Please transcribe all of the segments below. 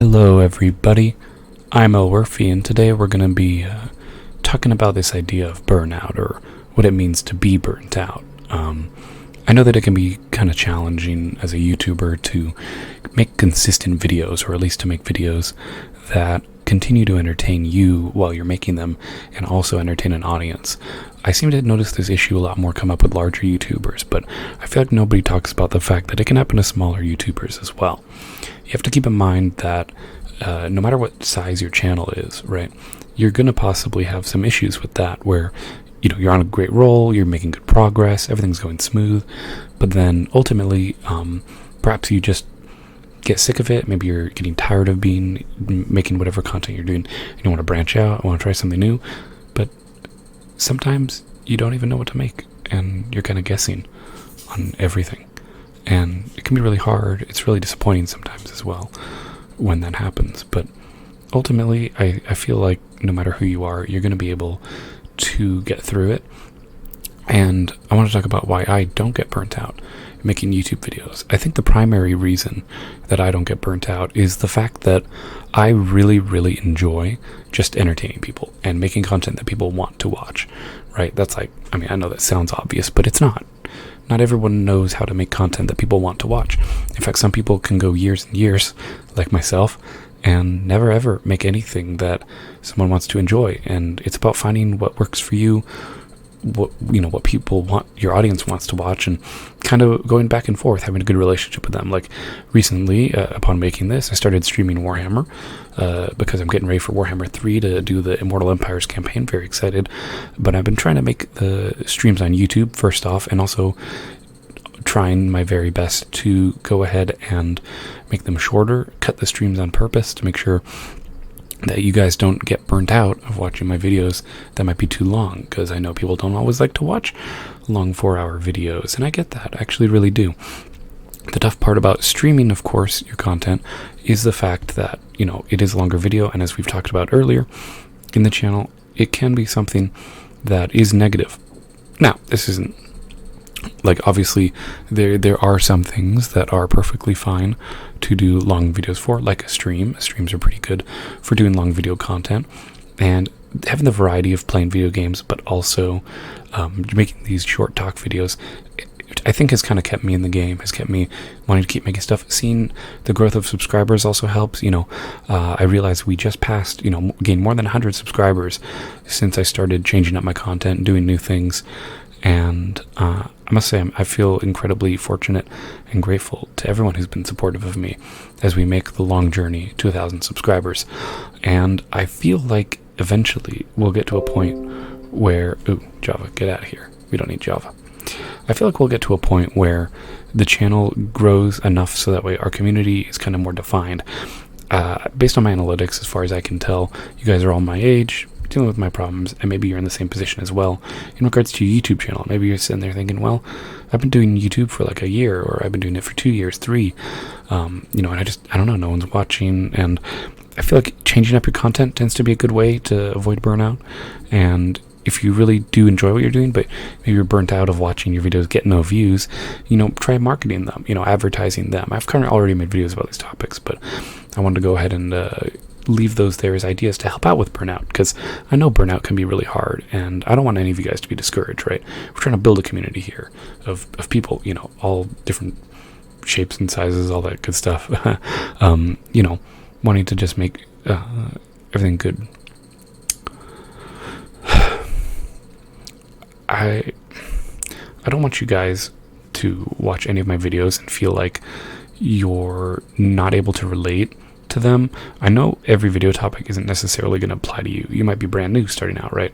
Hello everybody, I'm Elwirfy, and today we're going to be talking about this idea of burnout, or what it means to be burnt out. I know that it can be kind of challenging as a YouTuber to make consistent videos, or at least to make videos that continue to entertain you while you're making them and also entertain an audience. I seem to notice this issue a lot more come up with larger YouTubers, but I feel like nobody talks about the fact that it can happen to smaller YouTubers as well. You have to keep in mind that no matter what size your channel is, right, you're going to possibly have some issues with that where, you know, you're on a great roll, you're making good progress, everything's going smooth, but then ultimately, perhaps you just get sick of it. Maybe you're getting tired of making whatever content you're doing. You want to branch out, want to try something new, but sometimes you don't even know what to make, and you're kind of guessing on everything. And it can be really hard. It's really disappointing sometimes as well when that happens. But ultimately, I feel like no matter who you are, you're going to be able to get through it. And I want to talk about why I don't get burnt out making YouTube videos. I think the primary reason that I don't get burnt out is the fact that I really, really enjoy just entertaining people and making content that people want to watch, right? That's like, I mean, I know that sounds obvious, but it's not. Not everyone knows how to make content that people want to watch. In fact, some people can go years and years, like myself, and never ever make anything that someone wants to enjoy. And it's about finding what works for you, what people want, your audience wants to watch, and kind of going back and forth, having a good relationship with them. Like recently, upon making this, I started streaming Warhammer because I'm getting ready for Warhammer 3 to do the Immortal Empires campaign. Very excited. But I've been trying to make the streams on YouTube first off, and also trying my very best to go ahead and make them shorter, cut the streams on purpose to make sure that you guys don't get burnt out of watching my videos that might be too long, because I know people don't always like to watch long 4-hour videos, and I get that. I actually really do. The tough part about streaming, of course, your content is the fact that, you know, it is a longer video, and as we've talked about earlier in the channel, it can be something that is negative. Now, this isn't like, obviously there are some things that are perfectly fine to do long videos for, like a stream. Streams are pretty good for doing long video content and having the variety of playing video games, but also making these short talk videos. I think has kind of kept me in the game, has kept me wanting to keep making stuff. Seeing the growth of subscribers also helps. You know, I realized we just passed, gained more than 100 subscribers since I started changing up my content and doing new things. And I must say, I feel incredibly fortunate and grateful to everyone who's been supportive of me as we make the long journey to 1,000 subscribers. And I feel like eventually we'll get to a point where, Java, get out of here. We don't need Java. I feel like we'll get to a point where the channel grows enough so that way our community is kind of more defined. Based on my analytics, as far as I can tell, you guys are all my age, dealing with my problems, and maybe you're in the same position as well in regards to your YouTube channel. Maybe you're sitting there thinking, well, I've been doing YouTube for like a year, or I've been doing it for 2 years, 3, and I don't know, no one's watching. And I feel like changing up your content tends to be a good way to avoid burnout. And if you really do enjoy what you're doing, but maybe you're burnt out of watching your videos get no views, try marketing them, advertising them. I've kind of already made videos about these topics, but I wanted to go ahead and leave those there as ideas to help out with burnout, because I know burnout can be really hard, and I don't want any of you guys to be discouraged, right? We're trying to build a community here of people, all different shapes and sizes, all that good stuff, wanting to just make everything good. I don't want you guys to watch any of my videos and feel like you're not able to relate to them. I know every video topic isn't necessarily going to apply to you. You might be brand new starting out, right?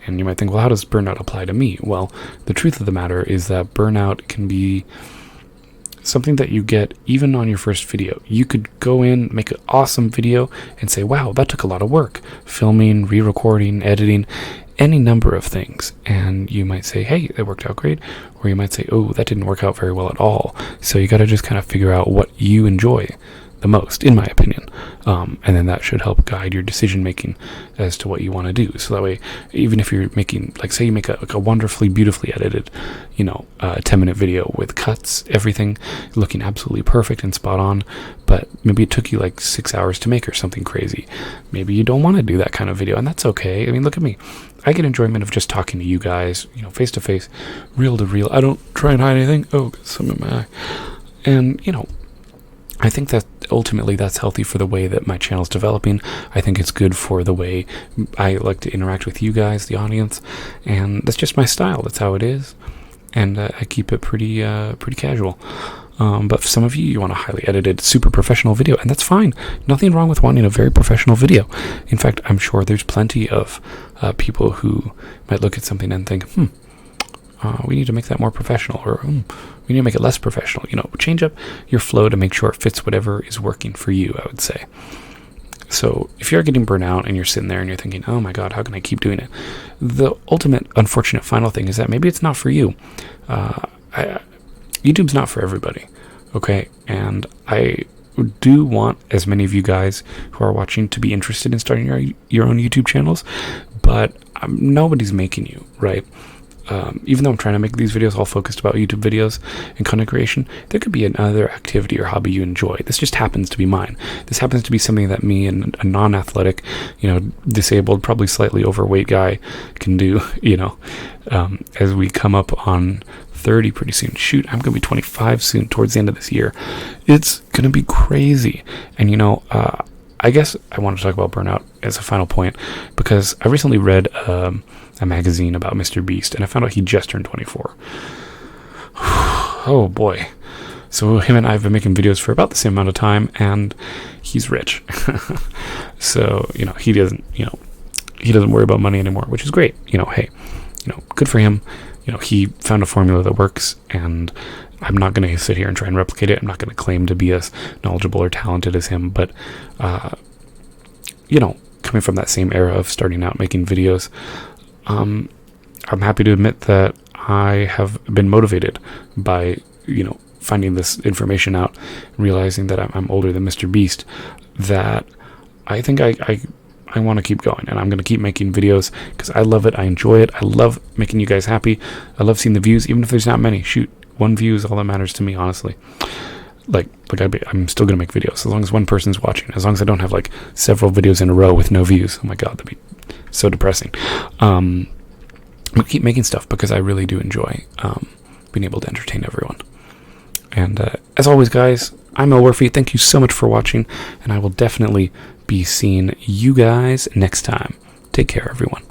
And you might think, well, how does burnout apply to me? Well, the truth of the matter is that burnout can be something that you get even on your first video. You could go in, make an awesome video, and say, wow, that took a lot of work. Filming, re-recording, editing, any number of things. And you might say, hey, that worked out great. Or you might say, oh, that didn't work out very well at all. So you got to just kind of figure out what you enjoy the most, in my opinion. And then that should help guide your decision making as to what you want to do. So that way, even if you're making, like, say you make a wonderfully, beautifully edited, 10-minute video with cuts, everything looking absolutely perfect and spot on, but maybe it took you like 6 hours to make or something crazy. Maybe you don't want to do that kind of video, and that's okay. I mean, look at me. I get enjoyment of just talking to you guys, face to face, reel to reel. I don't try and hide anything. Oh, got some in my eye. And, I think that ultimately that's healthy for the way that my channel's developing. I think it's good for the way I like to interact with you guys, the audience, and that's just my style. That's how it is, and I keep it pretty casual. But for some of you, you want a highly edited, super professional video, and that's fine. Nothing wrong with wanting a very professional video. In fact, I'm sure there's plenty of people who might look at something and think, we need to make that more professional, or we need to make it less professional. Change up your flow to make sure it fits whatever is working for you, I would say. So if you're getting burnt out and you're sitting there and you're thinking, oh my God, how can I keep doing it? The ultimate unfortunate final thing is that maybe it's not for you. YouTube's not for everybody, okay? And I do want as many of you guys who are watching to be interested in starting your own YouTube channels, but nobody's making you, right? Even though I'm trying to make these videos all focused about YouTube videos and content creation, there could be another activity or hobby you enjoy. This just happens to be mine. This happens to be something that me and a non-athletic, disabled, probably slightly overweight guy can do, as we come up on 30 pretty soon. Shoot, I'm going to be 25 soon, towards the end of this year. It's going to be crazy. And, I guess I want to talk about burnout as a final point, because I recently read a magazine about Mr. Beast, and I found out he just turned 24. Oh boy. So him and I have been making videos for about the same amount of time, and he's rich. So, he doesn't worry about money anymore, which is great. Hey, good for him. He found a formula that works, and I'm not going to sit here and try and replicate it. I'm not going to claim to be as knowledgeable or talented as him, but, coming from that same era of starting out making videos, I'm happy to admit that I have been motivated by, finding this information out, realizing that I'm older than Mr. Beast, that I think I want to keep going, and I'm going to keep making videos because I love it. I enjoy it. I love making you guys happy. I love seeing the views, even if there's not many. Shoot, 1 view is all that matters to me, honestly. I'm still going to make videos as long as one person's watching, as long as I don't have several videos in a row with no views. Oh my God, that'd be so depressing. I'm going to keep making stuff because I really do enjoy being able to entertain everyone. And as always, guys, I'm Elwirfy. Thank you so much for watching, and I will definitely be seeing you guys next time. Take care, everyone.